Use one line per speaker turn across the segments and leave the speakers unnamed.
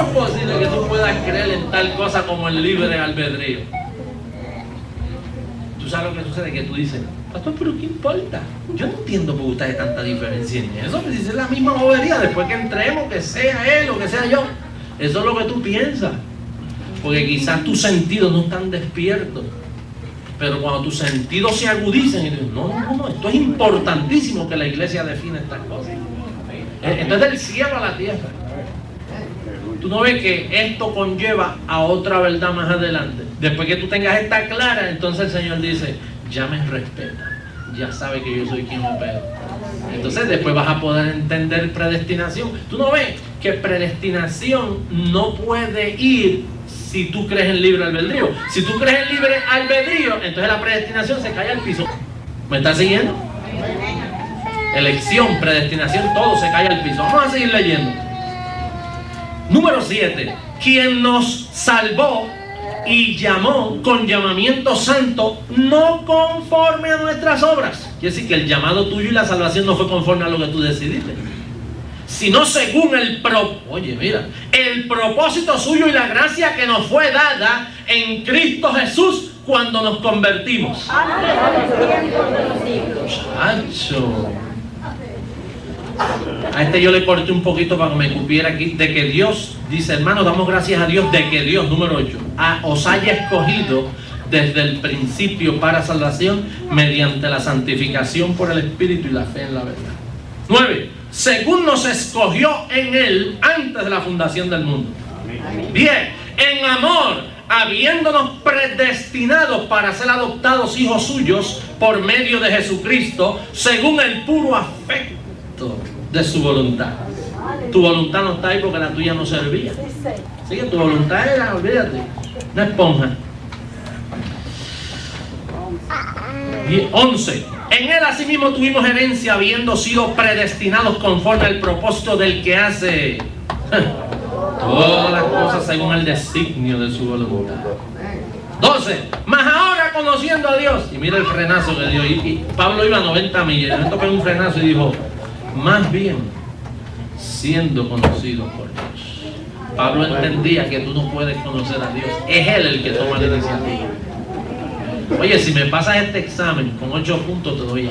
es posible que tú puedas creer en tal cosa como el libre albedrío? ¿Tú sabes lo que sucede? Que tú dices, pastor, pero ¿qué importa? Yo no entiendo por qué usted hay tanta diferencia en eso. Me dice la misma bobería después que entremos, que sea él o que sea yo. Eso es lo que tú piensas. Porque quizás tus sentidos no están despiertos. Pero cuando tus sentidos se agudizan y dices, no, esto es importantísimo que la iglesia define estas cosas. Esto es del cielo a la tierra. Tú no ves que esto conlleva a otra verdad más adelante. Después que tú tengas esta clara, entonces el Señor dice, ya me respeta, ya sabe que yo soy quien opera. Entonces después vas a poder entender predestinación. Tú no ves que predestinación no puede ir si tú crees en libre albedrío. Si tú crees en libre albedrío, entonces la predestinación se cae al piso. ¿Me estás siguiendo? Elección, predestinación, todo se cae al piso. Vamos a seguir leyendo. Número 7. Quien nos salvó y llamó con llamamiento santo, no conforme a nuestras obras. Quiere decir que el llamado tuyo y la salvación no fue conforme a lo que tú decidiste, sino según el propósito suyo y la gracia que nos fue dada en Cristo Jesús cuando nos convertimos. Muchacho. A este yo le corté un poquito para que me cupiera aquí. De que Dios, dice, hermano, damos gracias a Dios de que Dios, número 8, os haya escogido desde el principio para salvación mediante la santificación por el Espíritu y la fe en la verdad. 9. Según nos escogió en Él antes de la fundación del mundo. 10. En amor, habiéndonos predestinados para ser adoptados hijos suyos por medio de Jesucristo, según el puro afecto de su voluntad. Tu voluntad no está ahí porque la tuya no servía. Así que tu voluntad era, olvídate, una esponja. 11. En Él asimismo tuvimos herencia, habiendo sido predestinados conforme al propósito del que hace todas las cosas según el designio de su voluntad. 12. Mas ahora conociendo a Dios. Y mira el frenazo que dio. Y Pablo iba a 90 millas. Le tocó un frenazo y dijo, más bien siendo conocidos por Dios. Pablo entendía que tú no puedes conocer a Dios. Es Él el que toma la iniciativa. Oye, si me pasas este examen con 8 puntos, te doy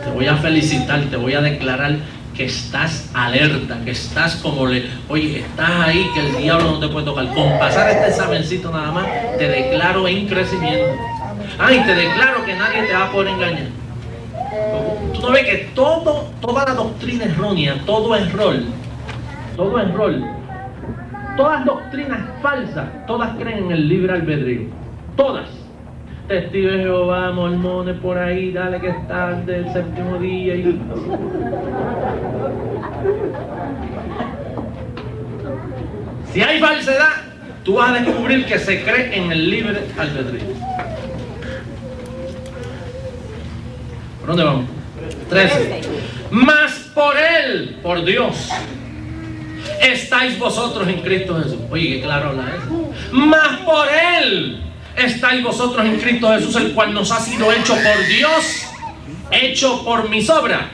te voy a felicitar, te voy a declarar que estás alerta, que estás como oye, estás ahí, que el diablo no te puede tocar. Con pasar este examencito nada más, te declaro en crecimiento. Y te declaro que nadie te va a poder engañar. Tú no ves que toda la doctrina errónea, todo error, todas doctrinas falsas, todas creen en el libre albedrío. Todas. Testigos de Jehová, mormones por ahí, dale que es tarde, el séptimo día. Si hay falsedad, tú vas a descubrir que se cree en el libre albedrío. ¿Por dónde vamos? 13. Mas por Él, por Dios, estáis vosotros en Cristo Jesús. Oye, qué claro habla eso. Mas por Él estáis vosotros en Cristo Jesús, el cual nos ha sido hecho por Dios, hecho por mis obras,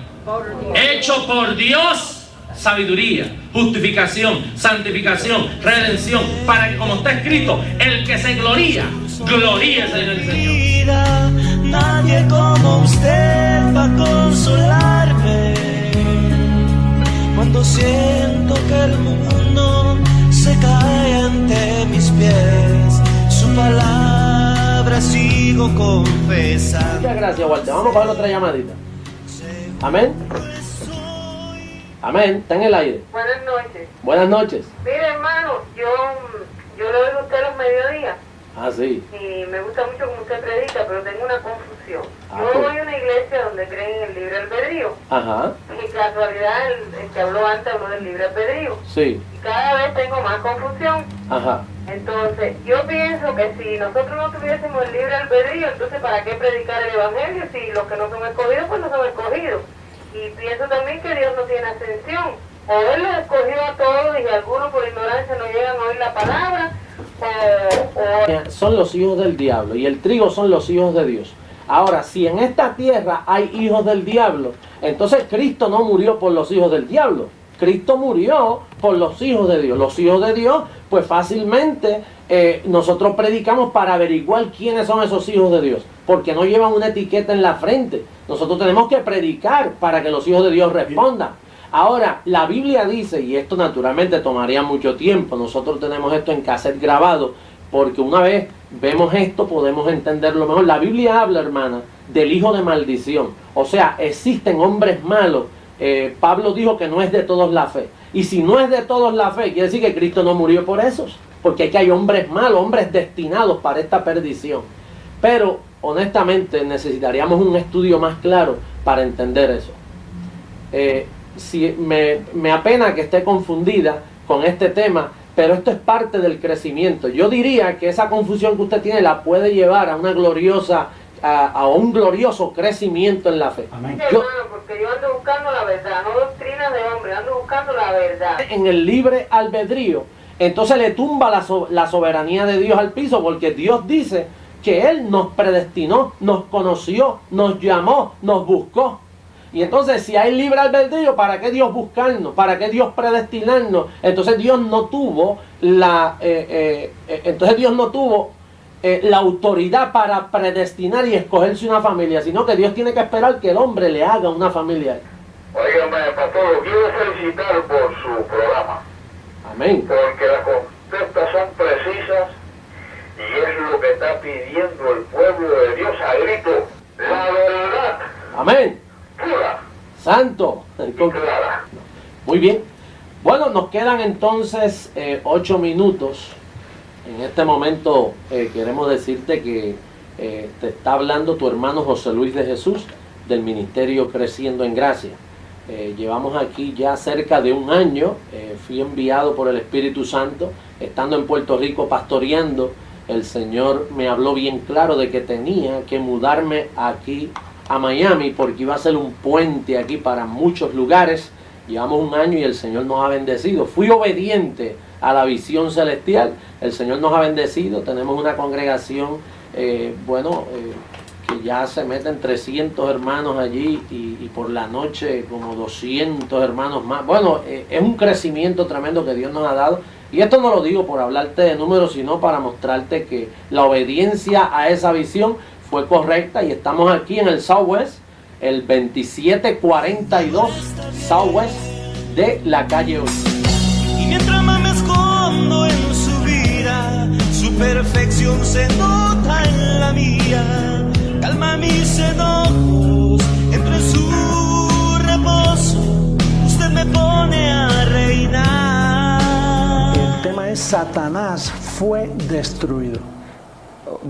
hecho por Dios, sabiduría, justificación, santificación, redención, para que, como está escrito, el que se gloríe en el Señor.
Nadie como usted va a consolarme cuando siento que el mundo se cae ante mis pies. Su palabra sigo confesando.
Muchas gracias, Walter. Vamos a coger otra llamadita. Amén. Amén. Está en el aire.
Buenas noches.
Buenas noches.
Mire, hermano, yo lo oigo a usted los mediodías.
Sí.
Y me gusta mucho como usted predica, pero tengo una confusión. Yo
pues.
voy a una iglesia donde creen en el libre albedrío.
Ajá.
Y casualidad, el que habló antes habló del libre albedrío.
Sí.
Y cada vez tengo más confusión.
Ajá.
Entonces, yo pienso que si nosotros no tuviésemos el libre albedrío, entonces ¿para qué predicar el evangelio si los que no son escogidos, pues no son escogidos? Y pienso también que Dios no tiene ascensión. O Él los escogió a todos y algunos por ignorancia no llegan a oír la palabra,
Son los hijos del diablo y el trigo son los hijos de Dios. Ahora, si en esta tierra hay hijos del diablo, entonces Cristo no murió por los hijos del diablo. Cristo murió por los hijos de Dios. Los hijos de Dios, pues fácilmente nosotros predicamos para averiguar quiénes son esos hijos de Dios, porque no llevan una etiqueta en la frente. Nosotros tenemos que predicar para que los hijos de Dios respondan. Ahora, la Biblia dice, y esto naturalmente tomaría mucho tiempo, nosotros tenemos esto en cassette grabado, porque una vez vemos esto podemos entenderlo mejor. La Biblia habla, hermana, del hijo de maldición. O sea, existen hombres malos. Pablo dijo que no es de todos la fe. Y si no es de todos la fe, quiere decir que Cristo no murió por esos. Porque aquí hay hombres malos, hombres destinados para esta perdición. Pero, honestamente, necesitaríamos un estudio más claro para entender eso. Me apena que esté confundida con este tema, pero esto es parte del crecimiento. Yo diría que esa confusión que usted tiene la puede llevar a una gloriosa, a un glorioso crecimiento en la fe.
Amén. Porque yo ando buscando la verdad, no doctrinas de hombre, ando buscando la verdad.
En el libre albedrío, entonces le tumba la soberanía de Dios al piso, porque Dios dice que Él nos predestinó, nos conoció, nos llamó, nos buscó. Y entonces, si hay libre albedrío, ¿para qué Dios buscarnos? ¿Para qué Dios predestinarnos? Entonces Dios no tuvo la autoridad para predestinar y escogerse una familia, sino que Dios tiene que esperar que el hombre le haga una familia.
Óigame, pastor, lo quiero felicitar por su programa.
Amén.
Porque las contestas son precisas y es lo que está pidiendo el pueblo de Dios a grito. La verdad.
Amén.
Pura.
Santo.
Y clara.
Muy bien. Bueno, nos quedan entonces 8 minutos. En este momento queremos decirte que te está hablando tu hermano José Luis de Jesús del Ministerio Creciendo en Gracia. Llevamos aquí ya cerca de un año. Fui enviado por el Espíritu Santo, estando en Puerto Rico pastoreando. El Señor me habló bien claro de que tenía que mudarme aquí a Miami, porque iba a ser un puente aquí para muchos lugares. Llevamos un año y el Señor nos ha bendecido. Fui obediente a la visión celestial. El Señor nos ha bendecido. Tenemos una congregación, que ya se meten 300 hermanos allí y por la noche como 200 hermanos más. Bueno, es un crecimiento tremendo que Dios nos ha dado. Y esto no lo digo por hablarte de números, sino para mostrarte que la obediencia a esa visión fue correcta. Y estamos aquí en el Southwest, el 2742 Southwest de la calle 8.
Y mientras más me escondo en su vida, su perfección se nota en la mía. Calma mis enojos, entre su reposo usted me pone a reinar.
El tema es: Satanás fue destruido.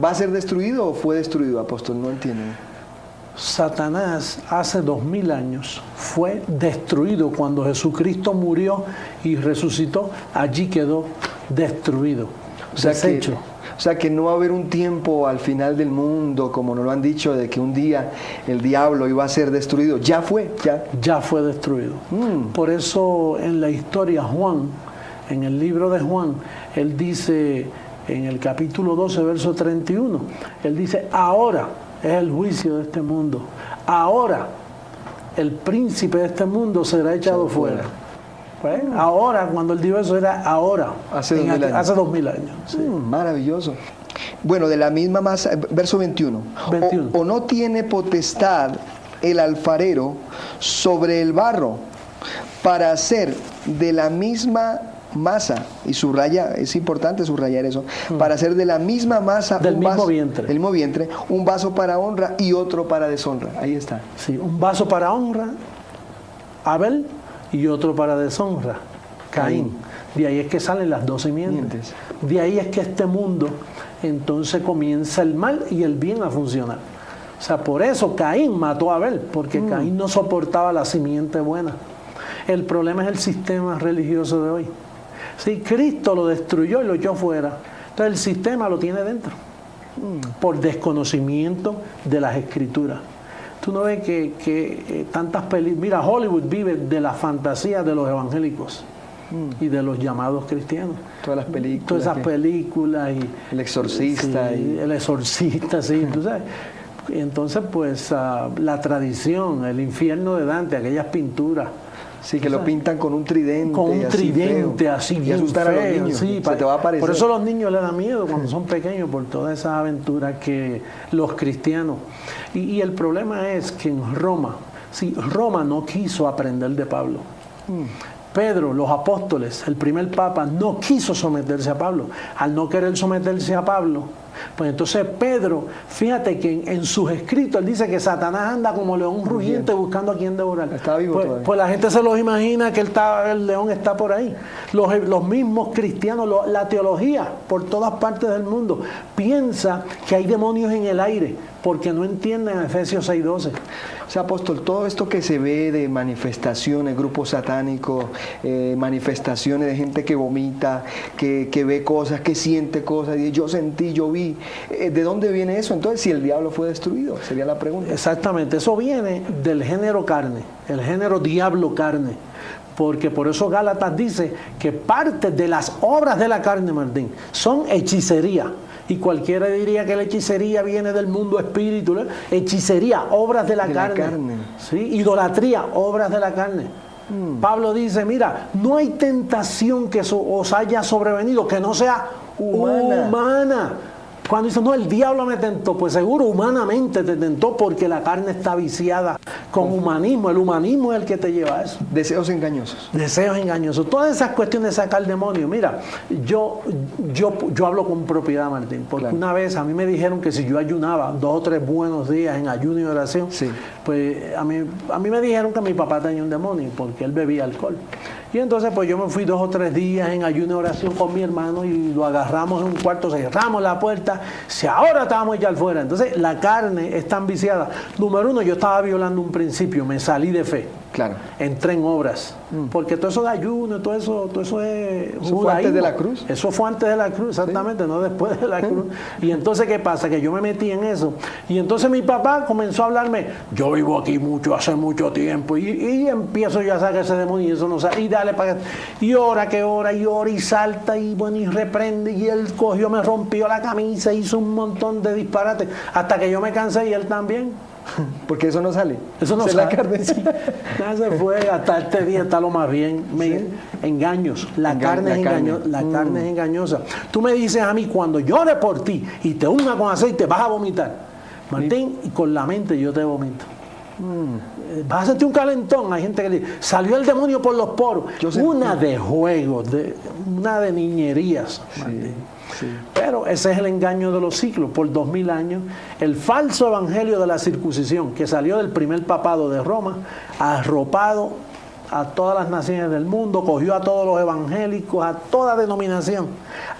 ¿Va a ser destruido o fue destruido, apóstol? No entiendo.
Satanás hace 2000 años fue destruido cuando Jesucristo murió y resucitó. Allí quedó destruido, deshecho.
O sea que no va a haber un tiempo al final del mundo, como nos lo han dicho, de que un día el diablo iba a ser destruido. Ya fue,
ya fue destruido. Por eso en la historia Juan, en el libro de Juan, él dice en el capítulo 12, verso 31, él dice: ahora es el juicio de este mundo. Ahora el príncipe de este mundo será echado fuera. Pues, ahora, cuando él dijo eso, era ahora.
Hace 2000 años.
Hace 2000 años. Sí.
Maravilloso. Bueno, de la misma masa, verso 21. O no tiene potestad el alfarero sobre el barro para hacer de la misma masa, y subraya, es importante subrayar eso, para hacer de la misma masa
del mismo vientre,
un vaso para honra y otro para deshonra. Ahí está.
Sí, un vaso para honra, Abel, y otro para deshonra, Caín. De ahí es que salen las dos simientes. De ahí es que este mundo entonces comienza el mal y el bien a funcionar. O sea, por eso Caín mató a Abel, porque Caín no soportaba la simiente buena. El problema es el sistema religioso de hoy. Sí, Cristo lo destruyó y lo echó fuera. Entonces el sistema lo tiene dentro, por desconocimiento de las Escrituras. Tú no ves que tantas películas... Mira, Hollywood vive de la fantasía de los evangélicos y de los llamados cristianos.
Todas las películas.
Todas esas películas. Y
El Exorcista.
Sí, El Exorcista, sí. Tú sabes. Entonces, pues, la tradición, el infierno de Dante, aquellas pinturas,
Sí, que lo pintan con un tridente.
Con un tridente
feo,
así
y
bien
asustar
feo,
a los niños.
sí,
se te va a aparecer.
por eso a los niños les da miedo cuando son pequeños por todas esas aventuras que los cristianos. Y el problema es que en Roma, Roma no quiso aprender de Pablo. Pedro, los apóstoles, el primer papa, no quiso someterse a Pablo. Al no querer someterse a Pablo, pues entonces Pedro, fíjate que en sus escritos él dice que Satanás anda como león rugiente buscando a quien devorar.
Está vivo todavía.
Pues la gente se los imagina que el león está por ahí. Los mismos cristianos, la teología por todas partes del mundo piensa que hay demonios en el aire porque no entienden Efesios 6:12.
O sea, apóstol, todo esto que se ve de manifestaciones, grupos satánicos, manifestaciones de gente que vomita, que ve cosas, que siente cosas, y yo sentí, yo vi, ¿de dónde viene eso? Entonces, si el diablo fue destruido, sería la pregunta.
Exactamente, eso viene del género carne, el género diablo-carne. Porque por eso Gálatas dice que parte de las obras de la carne, Martín, son hechicería. Y cualquiera diría que la hechicería viene del mundo espíritu, ¿no? Hechicería, obras de la carne. ¿Sí? Idolatría, obras de la carne. Pablo dice, mira, no hay tentación que os haya sobrevenido que no sea humana. Cuando dice, no, el diablo me tentó, pues seguro humanamente te tentó porque la carne está viciada con humanismo. El humanismo es el que te lleva a eso.
Deseos engañosos.
Deseos engañosos. Todas esas cuestiones de sacar demonios. Mira, yo hablo con propiedad, Martín, porque una vez a mí me dijeron que si yo ayunaba 2 o 3 buenos días en ayuno y oración, pues a mí me dijeron que mi papá tenía un demonio porque él bebía alcohol. Y entonces pues yo me fui 2 o 3 días en ayuno y oración con mi hermano y lo agarramos en un cuarto, cerramos la puerta, si ahora estábamos a echar fuera. Entonces la carne es tan viciada. Número 1, yo estaba violando un principio, me salí de fe.
Claro.
Entré en obras. Porque todo eso de ayuno, todo eso es...
¿Eso fue antes de la cruz?
Eso fue antes de la cruz, exactamente, no después de la cruz. Y entonces, ¿qué pasa? Que yo me metí en eso. Y entonces mi papá comenzó a hablarme, yo vivo aquí hace mucho tiempo, y empiezo yo a sacar ese demonio y eso no sale, y dale para acá. Y ora, y salta, y bueno, y reprende, y él cogió, me rompió la camisa, hizo un montón de disparates, hasta que yo me cansé y él también.
Porque eso no sale.
Eso no sale.
La carne.
Sí. Nada, se fue, hasta este día está lo más bien. Engaños. La carne es engañosa. Tú me dices a mí, cuando llore por ti y te unga con aceite, vas a vomitar. Martín, y con la mente yo te vomito. Vas a sentir un calentón. Hay gente que dice, salió el demonio por los poros. Una de juegos, una de niñerías.
Sí.
Pero ese es el engaño de los siglos. Por 2000 años, el falso evangelio de la circuncisión que salió del primer papado de Roma, arropado a todas las naciones del mundo, cogió a todos los evangélicos, a toda denominación.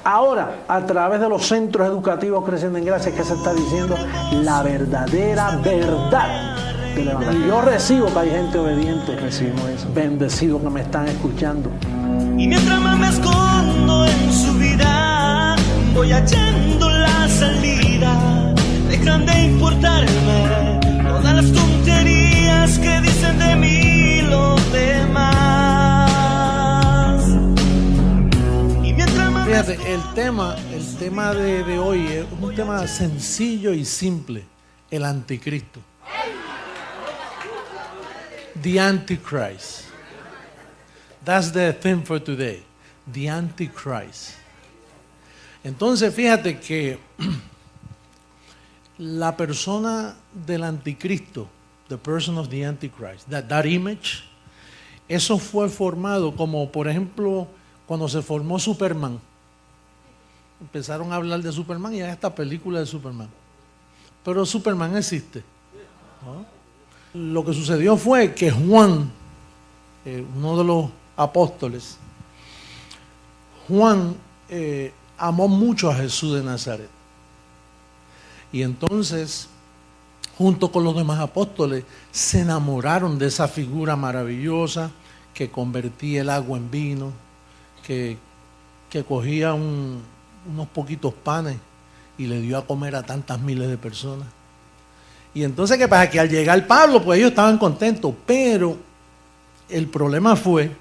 Ahora, a través de los centros educativos Creciendo en Gracia, que se está diciendo la verdadera verdad del evangelio. Y yo recibo que hay gente obediente,
recibimos eso.
Bendecido que me están escuchando.
Y mientras más me escondo en su vida, voy hallando la salida. Dejan de importarme todas las tonterías que dicen de mí los demás. Y mientras más
fíjate, el tema de hoy es un tema sencillo y simple: el anticristo. The Antichrist. That's the theme for today. The Antichrist. Entonces, fíjate que la persona del anticristo, the person of the Antichrist, that image, eso fue formado como, por ejemplo, cuando se formó Superman. Empezaron a hablar de Superman y hay esta película de Superman. Pero Superman existe, ¿no? Lo que sucedió fue que Juan, uno de los apóstoles, Juan amó mucho a Jesús de Nazaret. Y entonces, junto con los demás apóstoles, se enamoraron de esa figura maravillosa que convertía el agua en vino, que cogía unos poquitos panes y le dio a comer a tantas miles de personas. Y entonces, ¿qué pasa? Que al llegar Pablo, pues ellos estaban contentos, pero el problema fue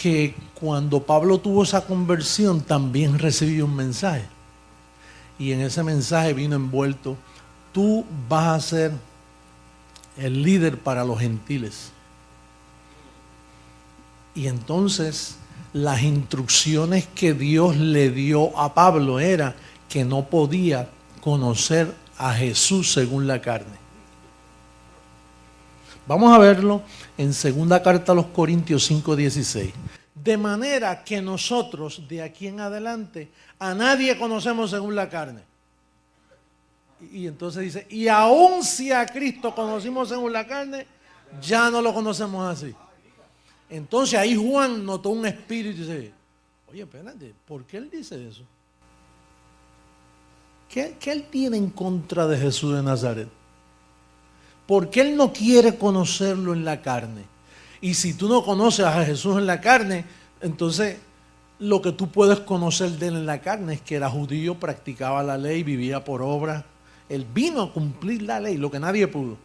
que cuando Pablo tuvo esa conversión, también recibió un mensaje. Y en ese mensaje vino envuelto: tú vas a ser el líder para los gentiles.
Y entonces las instrucciones que Dios le dio a Pablo era que no podía conocer a Jesús según la carne. Vamos a verlo en segunda carta a los Corintios 5:16. De manera que nosotros de aquí en adelante a nadie conocemos según la carne. Y entonces dice, y aun si a Cristo conocimos según la carne, ya no lo conocemos así. Entonces ahí Juan notó un espíritu y dice, oye, espérate, ¿por qué él dice eso? ¿Qué él tiene en contra de Jesús de Nazaret? ¿Por qué él no quiere conocerlo en la carne? Y si tú no conoces a Jesús en la carne, entonces lo que tú puedes conocer de él en la carne es que era judío, practicaba la ley, vivía por obra. Él vino a cumplir la ley, lo que nadie pudo.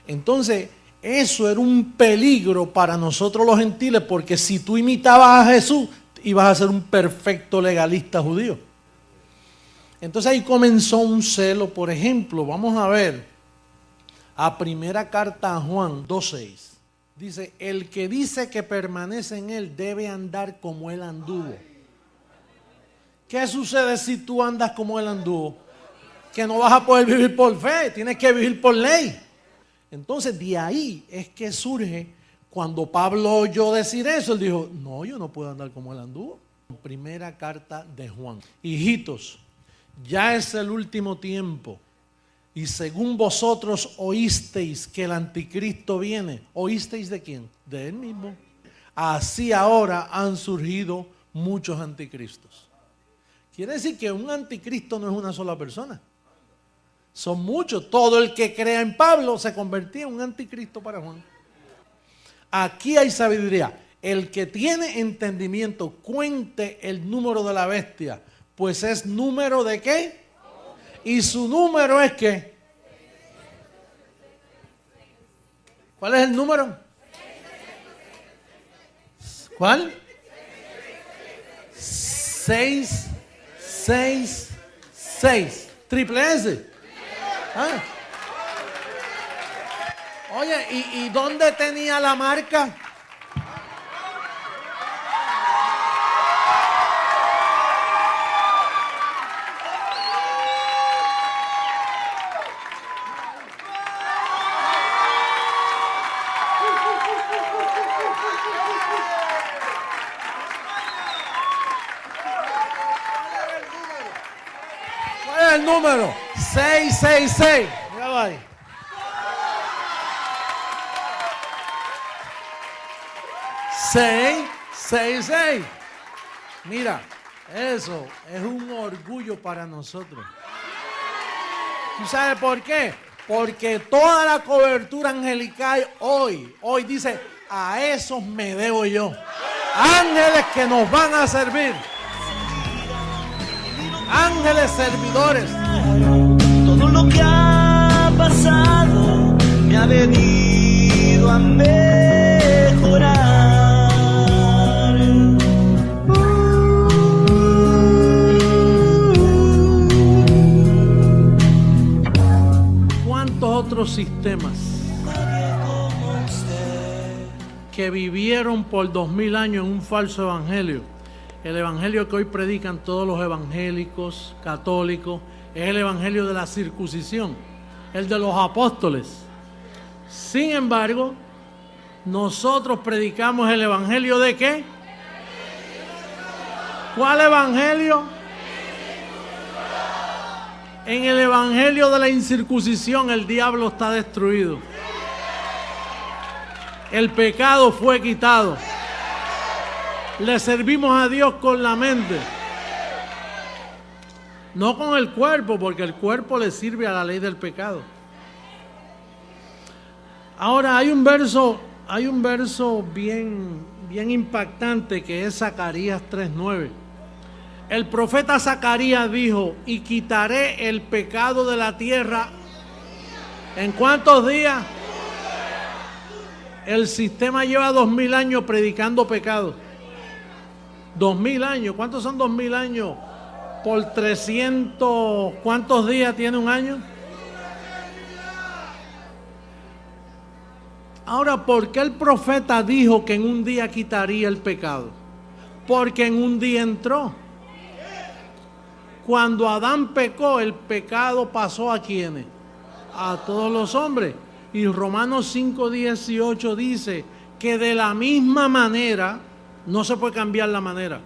Entonces, eso era un peligro para nosotros los gentiles, porque si tú imitabas a Jesús, ibas a ser un perfecto legalista judío. Entonces ahí comenzó un celo. Por ejemplo, vamos a ver a primera carta a Juan 2:6. Dice, el que dice que permanece en él debe andar como él anduvo. ¿Qué sucede si tú andas como él anduvo? Que no vas a poder vivir por fe, tienes que vivir por ley. Entonces de ahí es que surge, cuando Pablo oyó decir eso, él dijo, no, yo no puedo andar como él anduvo. Primera carta de Juan. Hijitos, ya es el último tiempo. Y según vosotros oísteis que el anticristo viene, ¿oísteis de quién? De él mismo. Así ahora han surgido muchos anticristos. Quiere decir que un anticristo no es una sola persona. Son muchos. Todo el que crea en Pablo se convertía en un anticristo para Juan. Aquí hay sabiduría. El que tiene entendimiento, cuente el número de la bestia, pues es número de ¿qué? Y su número es ¿qué? ¿Cuál es el número? ¿Cuál? 666. Triple S. ¿Ah? Oye, ¿y dónde tenía la marca? El número 666. Míralo ahí. 666. Mira, eso es un orgullo para nosotros. ¿Tú sabes por qué? Porque toda la cobertura angelical hoy dice, a esos me debo yo. Ángeles que nos van a servir. Ángeles servidores.
Todo lo que ha pasado me ha venido a mejorar.
¿Cuántos otros sistemas que vivieron por 2000 años en un falso evangelio? El evangelio que hoy predican todos los evangélicos, católicos, es el evangelio de la circuncisión, el de los apóstoles. Sin embargo, nosotros predicamos el evangelio ¿de qué? ¿Cuál evangelio? En el evangelio de la incircuncisión el diablo está destruido. El pecado fue quitado. Le servimos a Dios con la mente, no con el cuerpo, porque el cuerpo le sirve a la ley del pecado. Ahora hay un verso bien impactante que es Zacarías 3:9. El profeta Zacarías dijo, y quitaré el pecado de la tierra. ¿En cuántos días? El sistema lleva 2000 años predicando pecado. 2000 años. ¿Cuántos son 2000 años? Por 300. ¿Cuántos días tiene un año? Ahora, ¿por qué el profeta dijo que en un día quitaría el pecado? Porque en un día entró. Cuando Adán pecó, el pecado pasó ¿a quiénes? A todos los hombres. Y Romanos 5:18 dice que de la misma manera, no se puede cambiar la manera,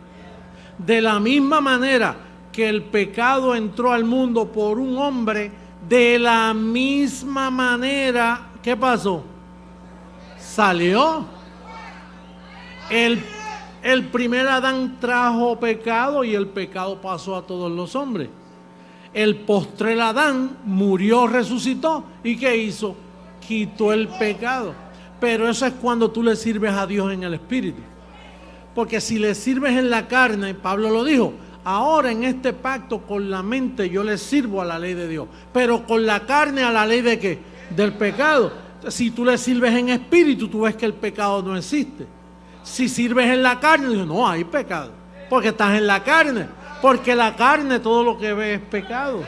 de la misma manera que el pecado entró al mundo por un hombre, de la misma manera, ¿qué pasó? Salió. El primer Adán trajo pecado y el pecado pasó a todos los hombres. El postrer Adán murió, resucitó. ¿Y qué hizo? Quitó el pecado. Pero eso es cuando tú le sirves a Dios en el Espíritu. Porque si le sirves en la carne, Pablo lo dijo, ahora en este pacto con la mente yo le sirvo a la ley de Dios. Pero con la carne a la ley de ¿qué? Del pecado. Si tú le sirves en espíritu, tú ves que el pecado no existe. Si sirves en la carne, dices, no hay pecado, porque estás en la carne. Porque la carne todo lo que ve es pecado.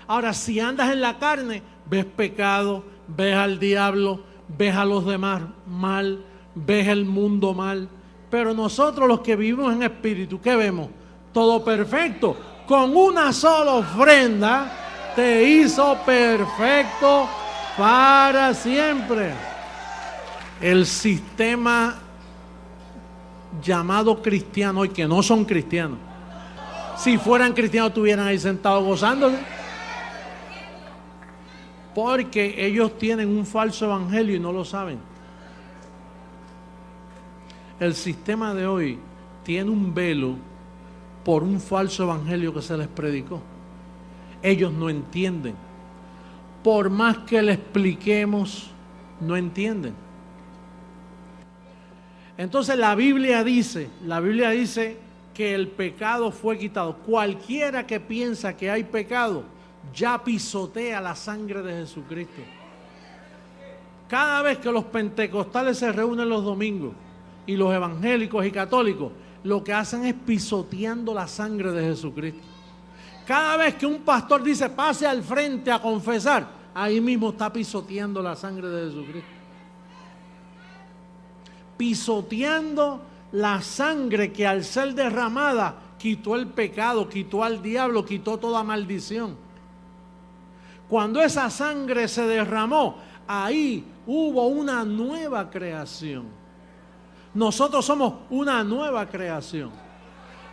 Ahora, si andas en la carne, ves pecado, ves al diablo, ves a los demás mal, ves el mundo mal. Pero nosotros los que vivimos en espíritu, ¿qué vemos? Todo perfecto. Con una sola ofrenda te hizo perfecto para siempre. El sistema llamado cristiano y que no son cristianos, si fueran cristianos estuvieran ahí sentados gozándose, porque ellos tienen un falso evangelio y no lo saben. El sistema de hoy tiene un velo por un falso evangelio que se les predicó. Ellos no entienden. Por más que le expliquemos, no entienden. Entonces la Biblia dice que el pecado fue quitado. Cualquiera que piensa que hay pecado, ya pisotea la sangre de Jesucristo. Cada vez que los pentecostales se reúnen los domingos y los evangélicos y católicos, lo que hacen es pisoteando la sangre de Jesucristo. Cada vez que un pastor dice pase al frente a confesar, ahí mismo está pisoteando la sangre de Jesucristo. Pisoteando la sangre que al ser derramada quitó el pecado, quitó al diablo, quitó toda maldición. Cuando esa sangre se derramó, ahí hubo una nueva creación. Nosotros somos una nueva creación.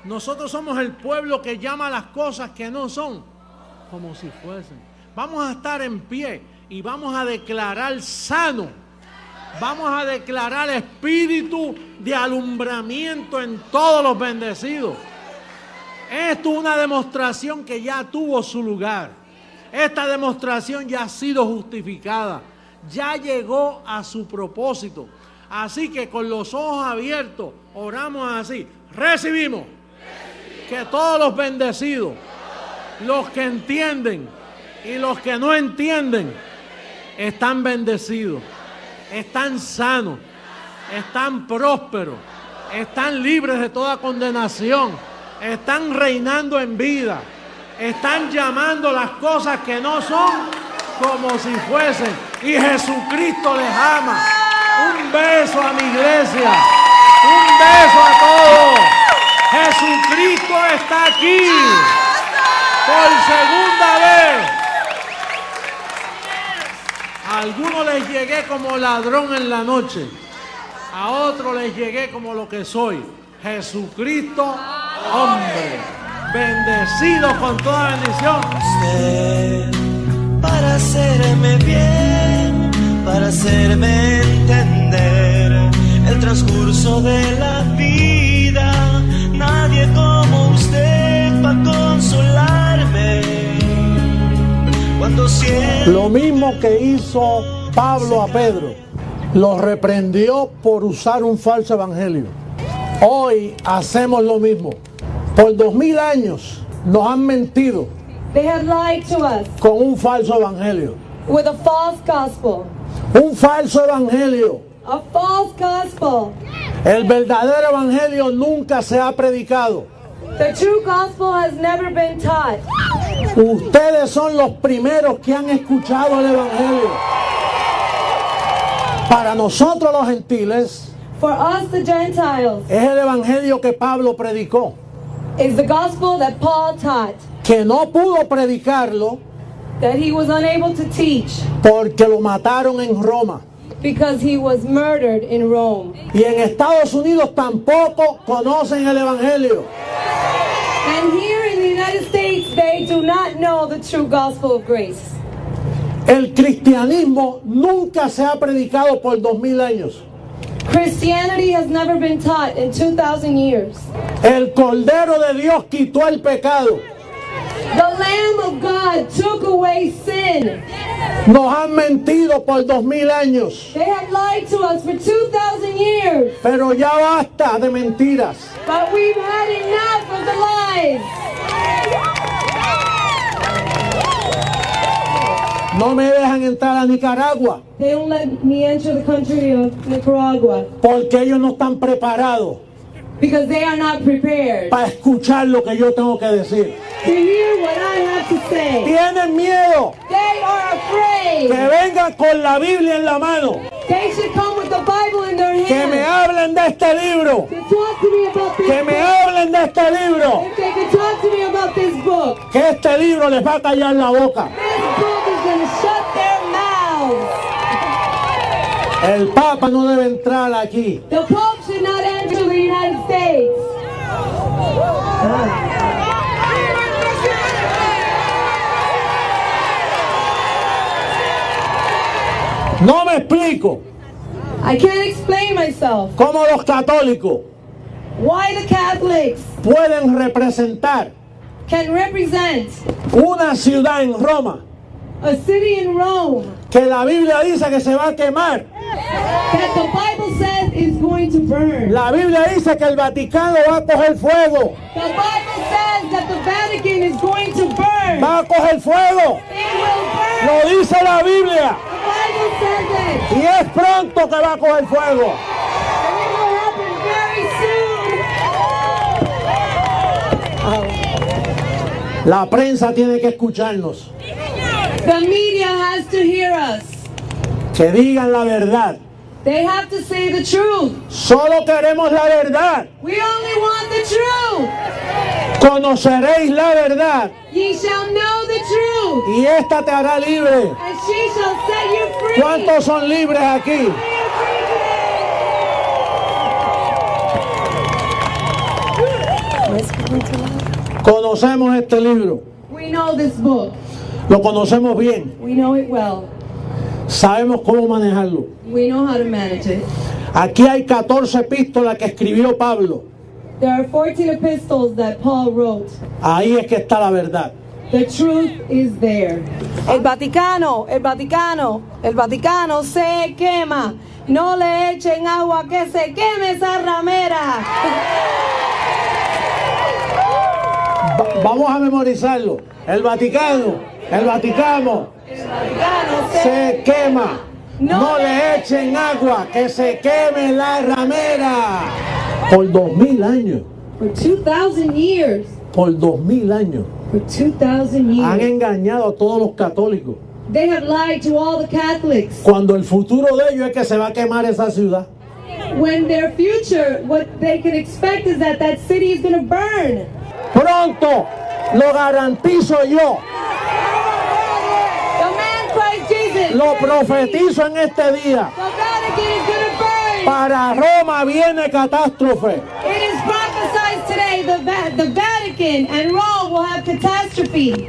Nosotros somos el pueblo que llama las cosas que no son como si fuesen. Vamos a estar en pie y vamos a declarar sano. Vamos a declarar espíritu de alumbramiento en todos los bendecidos. Esto es una demostración que ya tuvo su lugar. Esta demostración ya ha sido justificada. Ya llegó a su propósito. Así que con los ojos abiertos oramos así. Recibimos. Que todos los bendecidos, los que entienden y los que no entienden, están bendecidos, están sanos, están prósperos, están libres de toda condenación, están reinando en vida, están llamando las cosas que no son como si fuesen, y Jesucristo les ama. Un beso a mi iglesia, un beso a todos. Jesucristo está aquí por segunda vez. A algunos les llegué como ladrón en la noche, a otros les llegué como lo que soy, Jesucristo, hombre, bendecido con toda bendición.
Usted, para hacerme bien, para hacerme entender el transcurso de la vida, nadie como usted para consolarme. Cuando siento...
Lo mismo que hizo Pablo a Pedro, lo reprendió por usar un falso evangelio. Hoy hacemos lo mismo. Por 2000 años nos han mentido.
They have lied to us
con un falso evangelio.
with a false gospel.
Un falso evangelio.
A false gospel.
El verdadero evangelio nunca se ha predicado.
The true gospel has never been taught.
Ustedes son los primeros que han escuchado el evangelio. Para nosotros los gentiles,
For us, the Gentiles,
es el evangelio que Pablo predicó,
is the gospel that Paul taught,
que no pudo predicarlo
that he was unable to teach
porque lo mataron en Roma.
because he was murdered in Rome.
Y en Estados Unidos tampoco conocen el evangelio.
And here in the United States, they do not know the true gospel of grace.
El cristianismo nunca se ha predicado por 2000 años.
Christianity has never been taught in 2,000 years.
El Cordero de Dios quitó el pecado.
The Lamb of God took away sin.
Nos han mentido por 2000 años.
They have lied to us for 2,000 years.
Pero ya basta de mentiras.
But we've had enough of the lies.
No me dejan entrar a Nicaragua
They don't let me enter the country of Nicaragua
porque ellos no están preparados
because they are not prepared
para escuchar lo que yo tengo que decir.
to hear what I have to say.
Tienen miedo
They are
que
afraid.
vengan con la Biblia en la mano,
They should come with the Bible in their
que me
hands
hablen de este libro,
to talk to me about this
que me
book.
hablen de este libro,
If they could talk to me about this book,
que este libro les va a callar la boca.
this book is going to shut their mouths.
El Papa no debe entrar aquí.
The Pope should not enter the United States.
No me explico
I can't explain myself.
cómo los católicos
Why the Catholics
pueden representar
can represent
una ciudad en Roma
a city in Rome
que la Biblia dice que se va a quemar.
that the Bible says is going to burn.
La Biblia dice que el Vaticano va a coger fuego.
The Bible says that the Vatican is going to burn.
Va a coger fuego.
It will burn.
Lo dice la Biblia.
The Bible says it.
Y es pronto que va a coger fuego.
And it will happen very soon.
La prensa tiene que escucharnos.
The media has to hear us.
Que digan la verdad.
They have to say the truth.
Solo queremos la verdad.
We only want the truth.
Conoceréis la verdad
Ye shall know the truth,
y esta te hará libre.
and she shall set you free.
¿Cuántos son libres aquí?
Are you free today?
Conocemos este libro.
We know this book.
Lo conocemos bien.
We know it well.
Sabemos cómo manejarlo.
We know how to manage it.
Aquí hay 14 epístolas que escribió Pablo.
There are 14 epistles that Paul wrote.
Ahí es que está la verdad.
The truth is there. El Vaticano se quema. No le echen agua, que se queme esa ramera.
Vamos a memorizarlo. El Vaticano se quema. No le echen agua, que se queme la ramera. Por 2000 años.
For 2,000 years.
Por 2000 años.
For 2,000
Han
years.
engañado a todos los católicos.
They have lied to all the Catholics.
Cuando el futuro de ellos es que se va a quemar esa ciudad.
When their future, what they can expect is that that city is going to burn.
Pronto, lo garantizo yo.
The man Christ Jesus.
Lo profetizo en este día.
The Vatican is going to burn.
Para Roma viene catástrofe.
It is prophesied today the Vatican and Rome will have catastrophe.